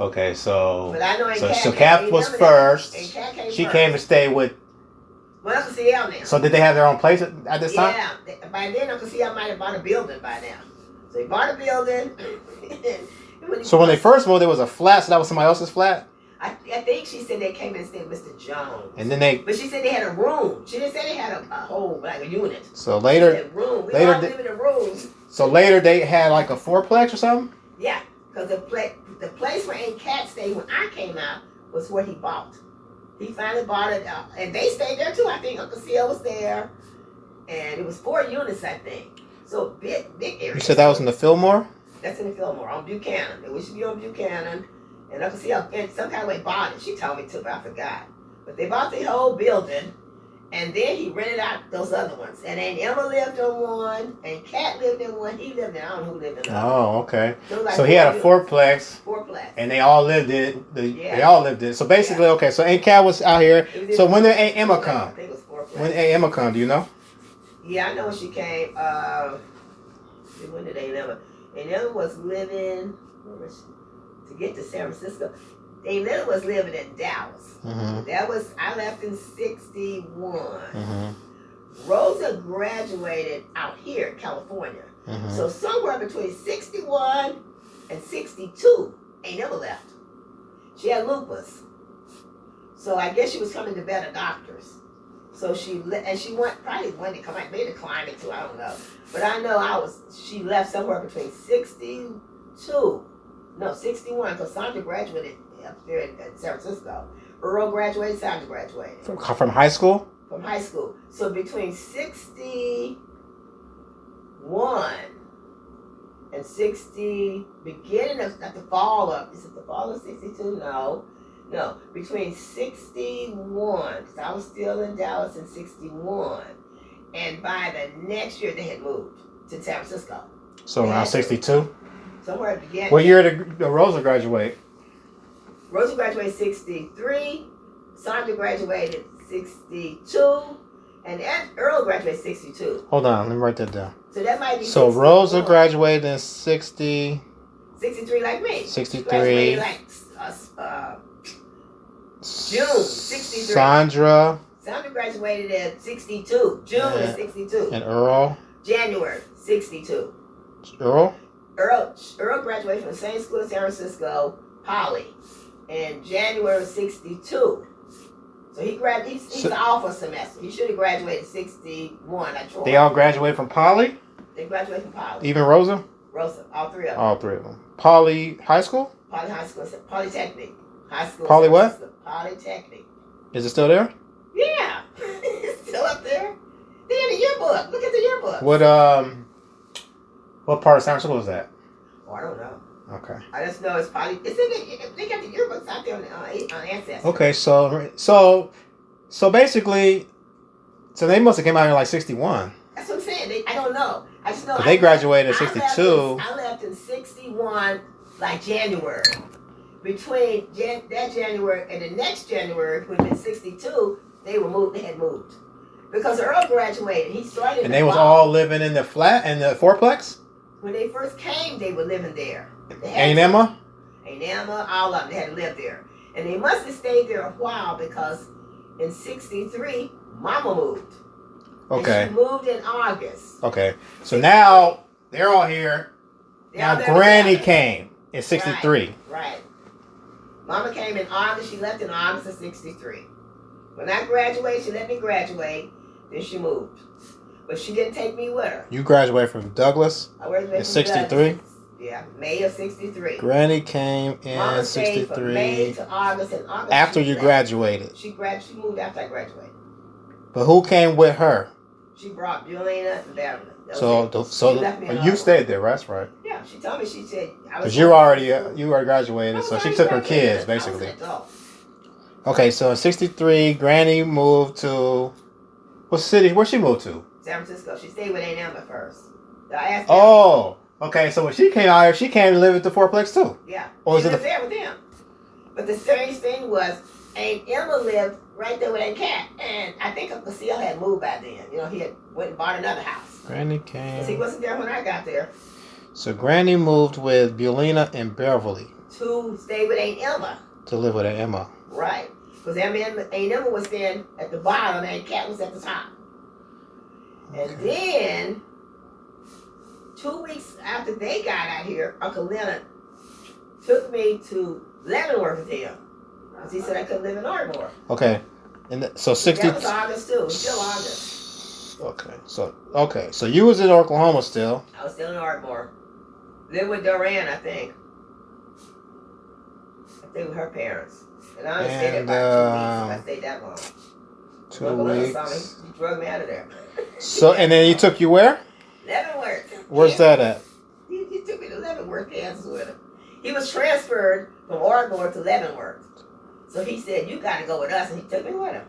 Okay, so but I know so Kath was first. And Kat came she first. came to stay with. Well, Uncle CL now. So did they have their own place at this time? Yeah. By then, Uncle CL might have bought a building by now. So he bought a building. So when they first moved, there was a flat. So that was somebody else's flat. I think she said they came and stayed with Mr. Jones. And then But she said they had a room. She didn't say they had a whole, like a unit. So later. She said room. We all live in a room. So later they had like a fourplex or something? Yeah. Because the place where Aunt Cat stayed when I came out was where he bought. He finally bought it. And they stayed there too. I think Uncle CL was there. And it was 4 units, I think. So big area. You said that was in the Fillmore? That's in the Fillmore, on Buchanan. It used to be on Buchanan. And Uncle CL, and some kind of way bought it. She told me to, but I forgot. But they bought the whole building, and then he rented out those other ones. And then Emma lived in one, and Kat lived in one. He lived in, I don't know who lived in the other. Oh, okay. So he had a fourplex. Fourplex. And they all lived in They all lived in. So basically, okay. So Aunt Kat was out here. So when did Aunt Emma come? I think it was fourplex. When did Aunt Emma come? Do you know? Yeah, I know when she came. When did Aunt Emma? Aunt Emma was living. Where was she? To get to San Francisco. Aunt Emma was living in Dallas. Mm-hmm. I left in 61. Mm-hmm. Rosa graduated out here in California. Mm-hmm. So somewhere between 61 and 62, Aunt Emma left. She had lupus. So I guess she was coming to better doctors. So she probably wanted to come back, maybe declined it too, I don't know. But I know she left somewhere between 61, because Sandra graduated up there in San Francisco. Earl graduated, Sandra graduated. From high school? From high school. So between 61 and 60, beginning of, at the fall of, is it the fall of 62? No. Between 61, because I was still in Dallas in 61, and by the next year they had moved to San Francisco. So around 62? Somewhere at the beginning. What year did Rosa graduate? Rosa graduated 63, Sandra graduated 62, and Earl graduated 62. Hold on, let me write that down. So that might be So 61. Rosa graduated in 60... 63 like me. 63. Graduated like June 63. Sandra graduated at 62. June is 62. And Earl? January 62. Earl graduated from the same school in San Francisco, Poly, in January 62. So he's off a semester. He should have graduated 61 at Troy. They all graduated from Poly? They graduated from Poly. Even Rosa? Rosa, all three of them. All three of them. Poly High School? Poly High School, Polytechnic. High school. Poly what? Polytechnic. Is it still there? Yeah. It's still up there. They're in the yearbook. Look at the yearbook. What part of San Francisco is that? Oh, I don't know. Okay. I just know it's probably they got the yearbooks out there on Ancestry. Okay, so basically, so they must have came out in like 61. That's what I'm saying. I don't know. I just know they graduated in 62. I left in 61, like January. Between that January and the next January, when in 62, they had moved. Because Earl graduated. He started. And they was all living in the flat and the fourplex? When they first came, they were living there. Aunt Emma? Aunt Emma, all of them. They had to live there. And they must have stayed there a while because in 63, Mama moved. Okay. And she moved in August. Okay. So now they're all here. Now Granny came in 63. Right. Mama came in August. She left in August of 63. When I graduated, she let me graduate. Then she moved. But she didn't take me with her. You graduated from Douglas in 63? Yeah, May of 63. Granny came in Mama 63. Stayed from May to August. And August after you graduated. She moved after I graduated. But who came with her? She brought Juliana and Beverly. You stayed there, that's right. Yeah, she told me, she said... Because you already graduated, so she took her kids, basically. Okay, so in 63, Granny moved to... What city? Where she moved to? San Francisco. She stayed with Aunt Emma first. Okay, so when she came out here, she came to live at the fourplex too? Yeah. Or she lived there with them. But the strange thing was, Aunt Emma lived right there with Aunt Cat. And I think Uncle CL had moved by then. You know, he had went and bought another house. Granny came... Because he wasn't there when I got there. So Granny moved with Bulina and Beverly. to stay with Aunt Emma. To live with Aunt Emma. Right. Because Aunt Emma was staying at the bottom and Cat was at the top. Okay. And then, 2 weeks after they got out here, Uncle Leonard took me to Leavenworth with him. Because he said I couldn't live in Ardmore. Okay. And so 60. That was August too. Still August. Okay. So you was in Oklahoma still. I was still in Ardmore. Lived with Duran, I think. I think with her parents. And I only stayed there about 2 weeks. I stayed that long. 2 Uncle Leonard weeks. saw me. He drug me out of there. So and then he took you where? Leavenworth. Where's that at? He took me to Leavenworth, Kansas with him. He was transferred from Ardmore to Leavenworth. So he said, you got to go with us. And he took me with him.